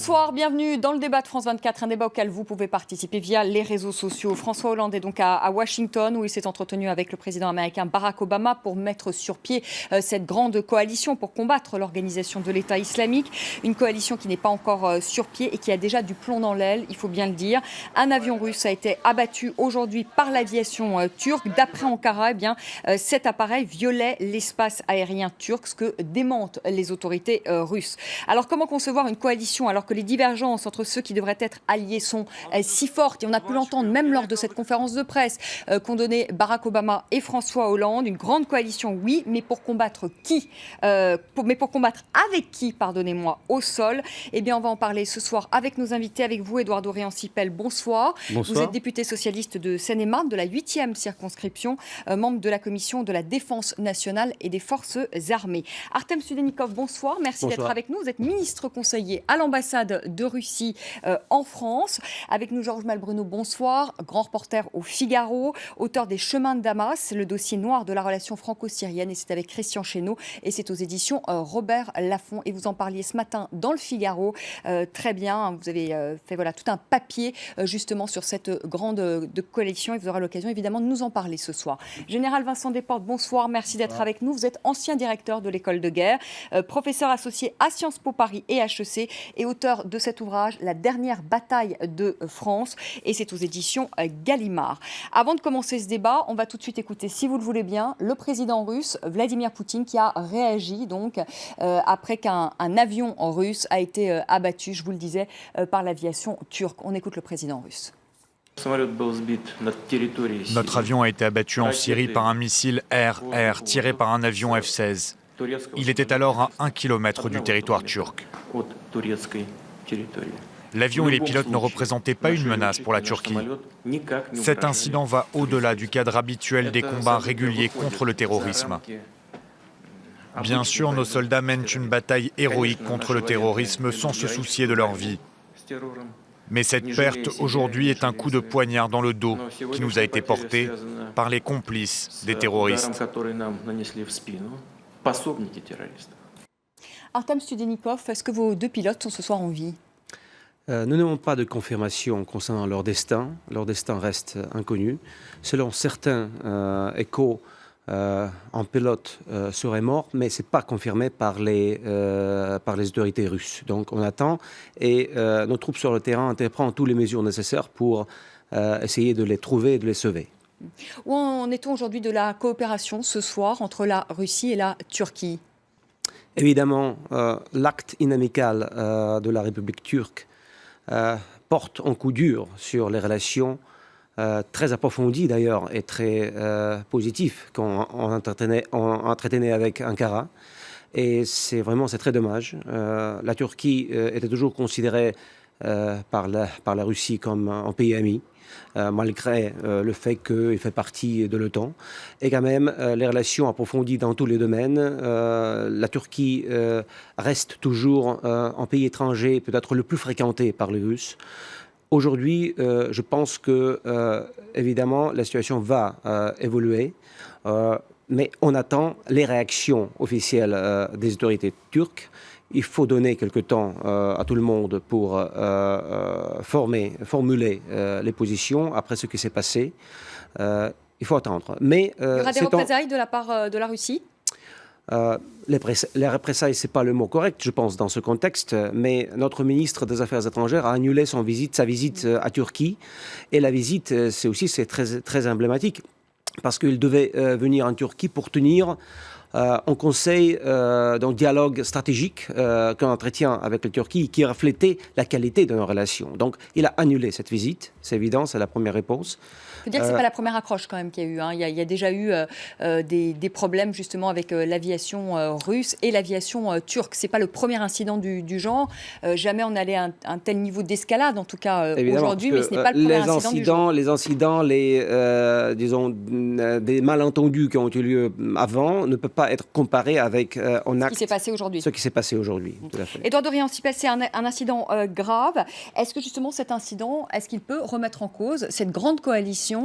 Bonsoir, bienvenue dans le débat de France 24, un débat auquel vous pouvez participer via les réseaux sociaux. François Hollande est donc à Washington où il s'est entretenu avec le président américain Barack Obama pour mettre sur pied cette grande coalition pour combattre l'organisation de l'État islamique. Une coalition qui n'est pas encore sur pied et qui a déjà du plomb dans l'aile, il faut bien le dire. Un avion russe a été abattu aujourd'hui par l'aviation turque. D'après Ankara, cet appareil violait l'espace aérien turc, ce que démentent les autorités russes. Alors comment concevoir une coalition alors que les divergences entre ceux qui devraient être alliés sont si fortes, et on a pu l'entendre même lors de cette conférence de presse qu'ont donné Barack Obama et François Hollande. Une grande coalition, oui, mais pour combattre qui mais pour combattre avec qui, pardonnez-moi, au sol. Eh bien, on va en parler ce soir avec nos invités, avec vous, Eduardo Riancipel, bonsoir. Bonsoir. Vous êtes député socialiste de Seine-et-Marne, de la 8e circonscription, membre de la commission de la Défense nationale et des Forces armées. Artem Studenikov, bonsoir, merci d'être avec nous. Vous êtes ministre conseiller à l'ambassade de Russie en France. Avec nous, Georges Malbruno, bonsoir, grand reporter au Figaro, auteur des Chemins de Damas, le dossier noir de la relation franco-syrienne, et c'est avec Christian Chesneau, et c'est aux éditions Robert Laffont. Et vous en parliez ce matin dans le Figaro, très bien, vous avez fait tout un papier justement sur cette grande coalition, et vous aurez l'occasion évidemment de nous en parler ce soir. Général Vincent Desportes, bonsoir, merci d'être avec nous. Vous êtes ancien directeur de l'école de guerre, professeur associé à Sciences Po Paris et HEC, et auteur de cet ouvrage, La dernière bataille de France, et c'est aux éditions Gallimard. Avant de commencer ce débat, on va tout de suite écouter, si vous le voulez bien, le président russe, Vladimir Poutine, qui a réagi donc après qu'un avion russe a été abattu, je vous le disais, par l'aviation turque. On écoute le président russe. Notre avion a été abattu en Syrie par un missile air-air tiré par un avion F-16. Il était alors à 1 kilomètre du territoire turc. L'avion et les pilotes ne représentaient pas une menace pour la Turquie. Cet incident va au-delà du cadre habituel des combats réguliers contre le terrorisme. Bien sûr, nos soldats mènent une bataille héroïque contre le terrorisme sans se soucier de leur vie. Mais cette perte aujourd'hui est un coup de poignard dans le dos qui nous a été porté par les complices des terroristes. Artem Studenikov, est-ce que vos deux pilotes sont ce soir en vie ? Nous n'avons pas de confirmation concernant leur destin. Leur destin reste inconnu. Selon certains échos, un pilote serait mort, mais ce n'est pas confirmé par les autorités russes. Donc on attend, et nos troupes sur le terrain entreprennent toutes les mesures nécessaires pour essayer de les trouver et de les sauver. Où en est-on aujourd'hui de la coopération ce soir entre la Russie et la Turquie ? Évidemment, l'acte inamical de la République turque porte un coup dur sur les relations très approfondies d'ailleurs et très positives qu'on entretenait avec Ankara. Et c'est très dommage. La Turquie était toujours considérée par la Russie comme un pays ami, malgré le fait qu'il fait partie de l'OTAN. Et quand même, les relations approfondies dans tous les domaines. La Turquie reste toujours un pays étranger, peut-être le plus fréquenté par les Russes. Aujourd'hui, je pense que, évidemment, la situation va évoluer. Mais on attend les réactions officielles des autorités turques. Il faut donner quelque temps à tout le monde pour formuler les positions après ce qui s'est passé. Il faut attendre. Mais, il y aura des représailles de la part de la Russie ? Les représailles, ce n'est pas le mot correct, je pense, dans ce contexte, mais notre ministre des Affaires étrangères a annulé sa visite à Turquie. Et la visite, c'est très, très emblématique, parce qu'il devait venir en Turquie pour tenir un conseil d'un dialogue stratégique qu'on entretient avec la Turquie, qui reflétait la qualité de nos relations. Donc, il a annulé cette visite, c'est évident, c'est la première réponse. Il faut dire que ce n'est pas la première accroche quand même qu'il y a eu. Hein. Il y a déjà eu des problèmes justement avec l'aviation russe et l'aviation turque. Ce n'est pas le premier incident du genre. Jamais on allait à un tel niveau d'escalade, en tout cas aujourd'hui, mais ce n'est pas le premier incident du genre. Les incidents, des malentendus qui ont eu lieu avant ne peuvent pas être comparés avec un acte. Ce qui s'est passé aujourd'hui. Ce qui s'est passé aujourd'hui, tout à fait. Eduardo Riancipel, c'est un incident grave. Est-ce que justement cet incident, est-ce qu'il peut remettre en cause cette grande coalition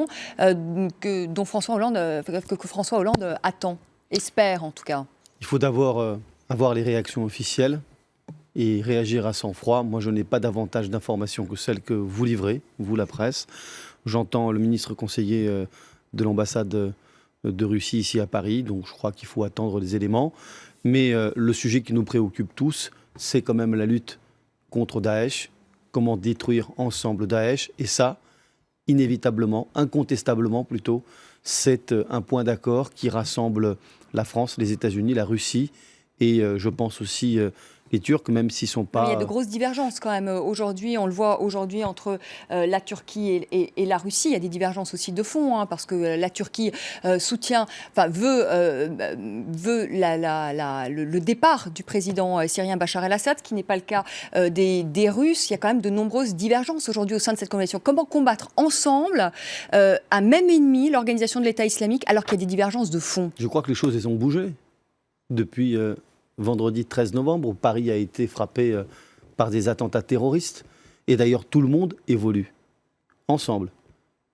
que François Hollande attend, espère en tout cas? Il faut d'abord avoir les réactions officielles et réagir à sang-froid. Moi, je n'ai pas davantage d'informations que celles que vous livrez, vous, la presse. J'entends le ministre conseiller de l'ambassade de Russie ici à Paris, donc je crois qu'il faut attendre les éléments. Mais le sujet qui nous préoccupe tous, c'est quand même la lutte contre Daesh, comment détruire ensemble Daesh. Et ça, inévitablement, incontestablement plutôt, c'est un point d'accord qui rassemble la France, les États-Unis, la Russie et je pense aussi les Turcs, même s'ils ne sont pas... Mais il y a de grosses divergences quand même aujourd'hui. On le voit aujourd'hui entre la Turquie et la Russie. Il y a des divergences aussi de fond, hein, parce que la Turquie veut le départ du président syrien Bachar el-Assad, ce qui n'est pas le cas des Russes. Il y a quand même de nombreuses divergences aujourd'hui au sein de cette coalition. Comment combattre ensemble un même ennemi, l'organisation de l'État islamique, alors qu'il y a des divergences de fond? Je crois que les choses, elles ont bougé depuis... vendredi 13 novembre, où Paris a été frappé par des attentats terroristes. Et d'ailleurs, tout le monde évolue ensemble.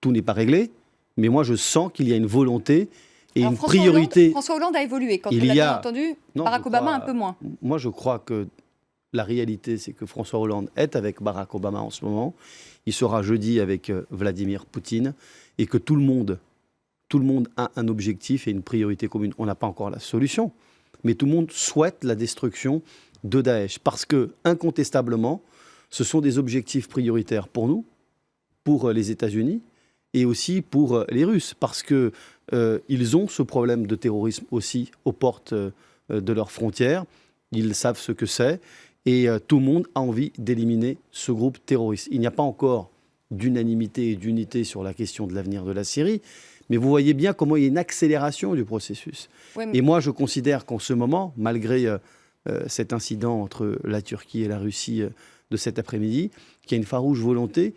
Tout n'est pas réglé, mais moi, je sens qu'il y a une volonté et une priorité. François Hollande a évolué. Quand on l'a bien entendu, Barack Obama un peu moins. Moi, je crois que la réalité, c'est que François Hollande est avec Barack Obama en ce moment. Il sera jeudi avec Vladimir Poutine. Et que tout le monde a un objectif et une priorité commune. On n'a pas encore la solution. Mais tout le monde souhaite la destruction de Daesh. Parce que, incontestablement, ce sont des objectifs prioritaires pour nous, pour les États-Unis et aussi pour les Russes. Parce qu'ils ont ce problème de terrorisme aussi aux portes de leurs frontières. Ils savent ce que c'est. Et tout le monde a envie d'éliminer ce groupe terroriste. Il n'y a pas encore d'unanimité et d'unité sur la question de l'avenir de la Syrie. Mais vous voyez bien comment il y a une accélération du processus. Oui, mais... Et moi, je considère qu'en ce moment, malgré cet incident entre la Turquie et la Russie de cet après-midi, qu'il y a une farouche volonté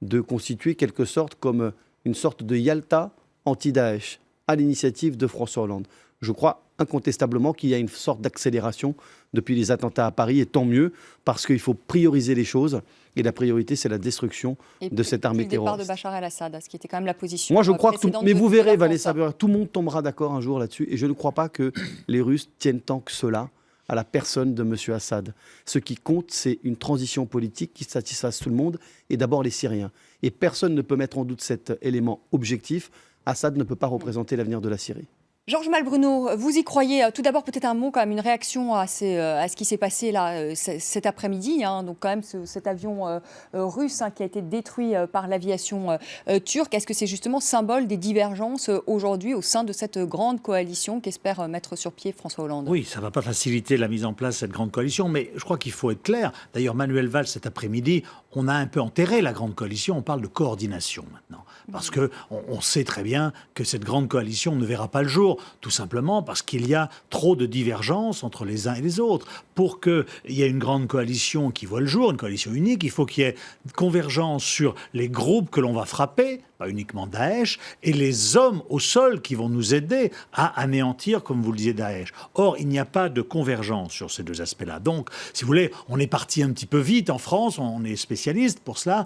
de constituer quelque sorte comme une sorte de Yalta anti-Daesh, à l'initiative de François Hollande. Je crois incontestablement qu'il y a une sorte d'accélération depuis les attentats à Paris, et tant mieux, parce qu'il faut prioriser les choses. Et la priorité, c'est la destruction de cette armée terroriste. Le départ de Bachar el-Assad, ce qui était quand même la position. Moi, je crois que mais vous verrez, Vanessa, tout le monde tombera d'accord un jour là-dessus. Et je ne crois pas que les Russes tiennent tant que cela à la personne de M. Assad. Ce qui compte, c'est une transition politique qui satisfasse tout le monde, et d'abord les Syriens. Et personne ne peut mettre en doute cet élément objectif. Assad ne peut pas représenter l'avenir de la Syrie. Georges Malbruno, vous y croyez? Tout d'abord, peut-être un mot, quand même, une réaction à ce qui s'est passé là cet après-midi. Donc quand même cet avion russe qui a été détruit par l'aviation turque. Est-ce que c'est justement symbole des divergences aujourd'hui au sein de cette grande coalition qu'espère mettre sur pied François Hollande? Oui, ça ne va pas faciliter la mise en place de cette grande coalition, mais je crois qu'il faut être clair. D'ailleurs, Manuel Valls, cet après-midi, on a un peu enterré la grande coalition. On parle de coordination maintenant. Parce qu'on sait très bien que cette grande coalition ne verra pas le jour, tout simplement parce qu'il y a trop de divergences entre les uns et les autres. Pour qu'il y ait une grande coalition qui voit le jour, une coalition unique, il faut qu'il y ait convergence sur les groupes que l'on va frapper, pas uniquement Daesh, et les hommes au sol qui vont nous aider à anéantir, comme vous le disiez, Daesh. Or, il n'y a pas de convergence sur ces deux aspects-là. Donc, si vous voulez, on est parti un petit peu vite en France, on est spécialiste pour cela.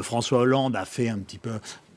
François Hollande a fait un petit peu...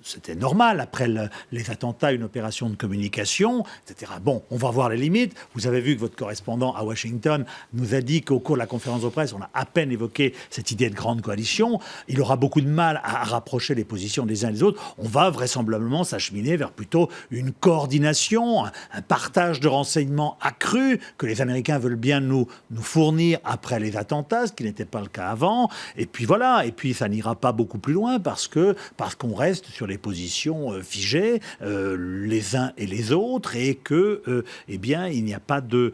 C'était normal, après les attentats, une opération de communication, etc. Bon, on va voir les limites. Vous avez vu que votre correspondant à Washington nous a dit qu'au cours de la conférence de presse, on a à peine évoqué cette idée de grande coalition. Il aura beaucoup de mal à rapprocher les positions des uns et des autres. On va vraisemblablement s'acheminer vers plutôt une coordination, un partage de renseignements accru que les Américains veulent bien nous fournir après les attentats, ce qui n'était pas le cas avant. Et puis voilà, et puis ça n'ira pas beaucoup plus loin parce qu'on reste sur les positions figées les uns et les autres, et que eh bien il n'y a pas de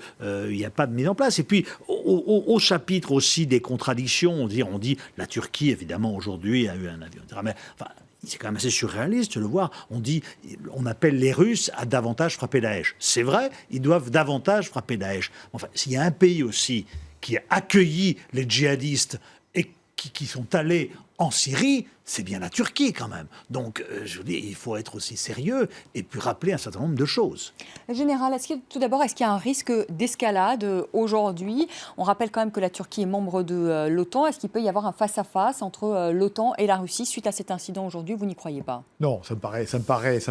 mise en place. Et puis au chapitre aussi des contradictions, on dit la Turquie évidemment aujourd'hui a eu un avion, mais enfin, c'est quand même assez surréaliste de le voir. On appelle les Russes à davantage frapper Daesh. C'est vrai, ils doivent davantage frapper Daesh. Enfin, s'il y a un pays aussi qui a accueilli les djihadistes et qui sont allés en Syrie, c'est bien la Turquie quand même. Donc, je vous dis, il faut être aussi sérieux et puis rappeler un certain nombre de choses. Général, tout d'abord, est-ce qu'il y a un risque d'escalade aujourd'hui? On rappelle quand même que la Turquie est membre de l'OTAN. Est-ce qu'il peut y avoir un face-à-face entre l'OTAN et la Russie suite à cet incident aujourd'hui? Vous n'y croyez pas? Non, ça me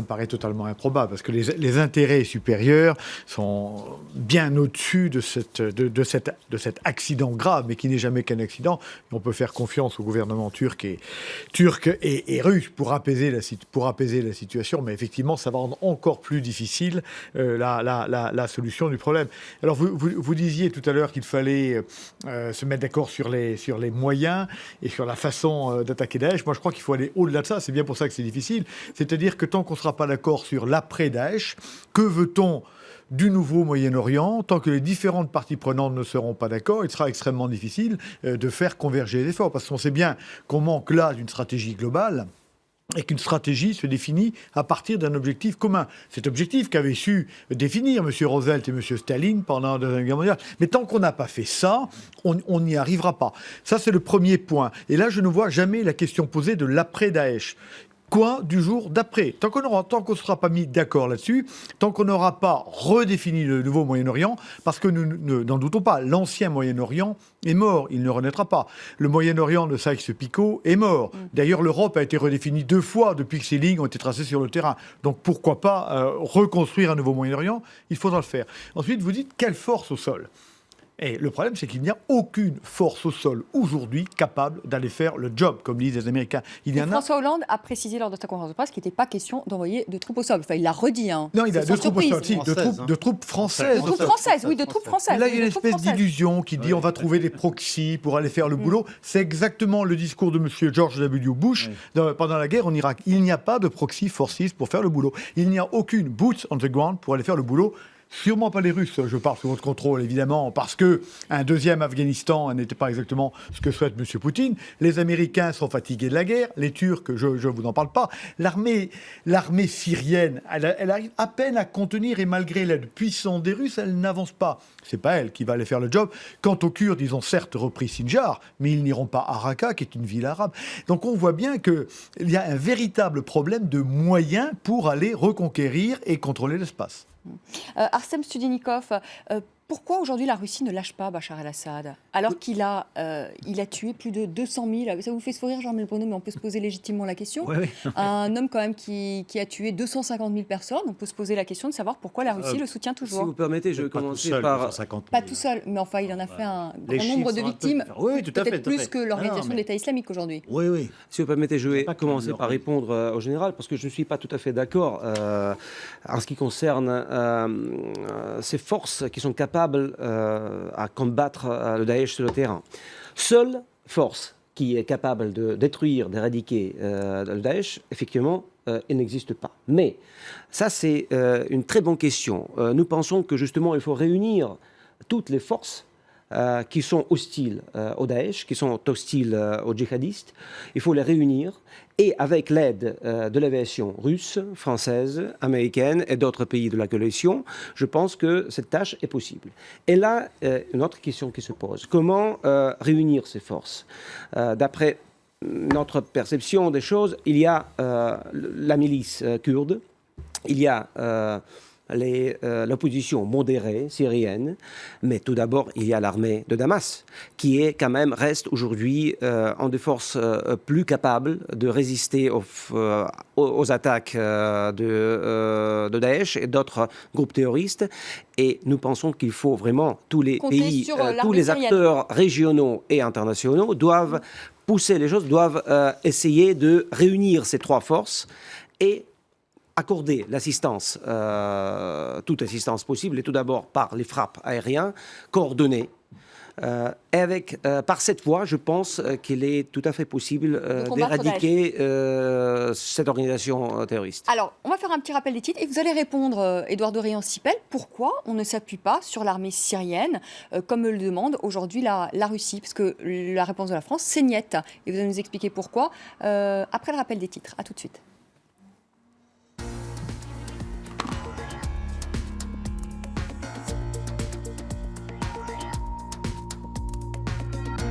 paraît totalement improbable, parce que les intérêts supérieurs sont bien au-dessus de cet accident grave, mais qui n'est jamais qu'un accident. Et on peut faire confiance au gouvernement turc et russe pour apaiser la situation, mais effectivement, ça va rendre encore plus difficile la solution du problème. Alors, vous disiez tout à l'heure qu'il fallait se mettre d'accord sur les moyens et sur la façon d'attaquer Daesh. Moi, je crois qu'il faut aller au-delà de ça. C'est bien pour ça que c'est difficile. C'est-à-dire que tant qu'on ne sera pas d'accord sur l'après-Daesh, que veut-on du nouveau Moyen-Orient? Tant que les différentes parties prenantes ne seront pas d'accord, il sera extrêmement difficile de faire converger les efforts. Parce qu'on sait bien qu'on manque là d'une stratégie globale et qu'une stratégie se définit à partir d'un objectif commun. Cet objectif qu'avaient su définir M. Roosevelt et M. Staline pendant la Deuxième Guerre mondiale. Mais tant qu'on n'a pas fait ça, on n'y arrivera pas. Ça, c'est le premier point. Et là, je ne vois jamais la question posée de l'après-Daesh. Quoi du jour d'après? Tant qu'on ne sera pas mis d'accord là-dessus, tant qu'on n'aura pas redéfini le nouveau Moyen-Orient, parce que nous n'en doutons pas, l'ancien Moyen-Orient est mort, il ne renaîtra pas. Le Moyen-Orient de Sykes-Picot est mort. D'ailleurs, l'Europe a été redéfinie 2 fois depuis que ces lignes ont été tracées sur le terrain. Donc pourquoi pas reconstruire un nouveau Moyen-Orient? Il faudra le faire. Ensuite, vous dites, quelle force au sol? Et le problème, c'est qu'il n'y a aucune force au sol aujourd'hui capable d'aller faire le job, comme disent les Américains. François Hollande a précisé lors de sa conférence de presse qu'il n'était pas question d'envoyer de troupes au sol. Enfin, il l'a redit. Hein. Non, il a de troupes au sol, de troupes françaises. De troupes françaises, oui, de troupes françaises. Là, il y a une espèce d'illusion qui dit on va trouver des proxys pour aller faire le boulot. C'est exactement le discours de M. George W. Bush pendant la guerre en Irak. Il n'y a pas de proxy forces pour faire le boulot. Il n'y a aucune boots on the ground pour aller faire le boulot. Sûrement pas les Russes, je parle sous votre contrôle évidemment, parce qu'un deuxième Afghanistan n'était pas exactement ce que souhaite M. Poutine. Les Américains sont fatigués de la guerre, les Turcs, je ne vous en parle pas. L'armée syrienne, elle arrive à peine à contenir, et malgré l'aide puissante des Russes, elle n'avance pas. C'est pas elle qui va aller faire le job. Quant aux Kurdes, ils ont certes repris Sinjar, mais ils n'iront pas à Raqqa, qui est une ville arabe. Donc on voit bien qu'il y a un véritable problème de moyens pour aller reconquérir et contrôler l'espace. Arsène Studenikov, pourquoi aujourd'hui la Russie ne lâche pas Bachar el-Assad alors qu'il a tué plus de 200 000, ça vous fait sourire Jean-Michel Bonneau, mais on peut se poser légitimement la question. Oui. Un homme quand même qui a tué 250 000 personnes, on peut se poser la question de savoir pourquoi la Russie le soutient toujours. Si vous permettez, je vais commencer par... Pas tout seul, mais enfin il en a fait un grand nombre de victimes, peut-être plus que l'organisation de l'État islamique aujourd'hui. Oui. Si vous permettez, je vais commencer par répondre au général, parce que je ne suis pas tout à fait d'accord en ce qui concerne ces forces qui sont capables à combattre le Daesh sur le terrain. Seule force qui est capable de détruire, d'éradiquer le Daesh, effectivement, il n'existe pas. Mais ça, c'est une très bonne question. Nous pensons que justement, il faut réunir toutes les forces qui sont hostiles au Daesh, qui sont hostiles aux djihadistes. Il faut les réunir et avec l'aide de l'aviation russe, française, américaine et d'autres pays de la coalition, je pense que cette tâche est possible. Et là, une autre question qui se pose. Comment réunir ces forces? D'après notre perception des choses, il y a la milice kurde, il y a l'opposition modérée syrienne, mais tout d'abord, il y a l'armée de Damas, qui est quand même, reste aujourd'hui en des forces plus capables de résister aux attaques de Daesh et d'autres groupes terroristes. Et nous pensons qu'il faut vraiment, tous les pays, tous les acteurs régionaux et internationaux doivent pousser les choses, doivent essayer de réunir ces 3 forces et accorder l'assistance, toute assistance possible, et tout d'abord par les frappes aériennes coordonnées. Et par cette voie, je pense qu'il est tout à fait possible d'éradiquer cette organisation terroriste. Alors, on va faire un petit rappel des titres et vous allez répondre, Édouard de Réan-Sipel, pourquoi on ne s'appuie pas sur l'armée syrienne, comme le demande aujourd'hui la Russie, parce que la réponse de la France, c'est niet. Et vous allez nous expliquer pourquoi après le rappel des titres. À tout de suite.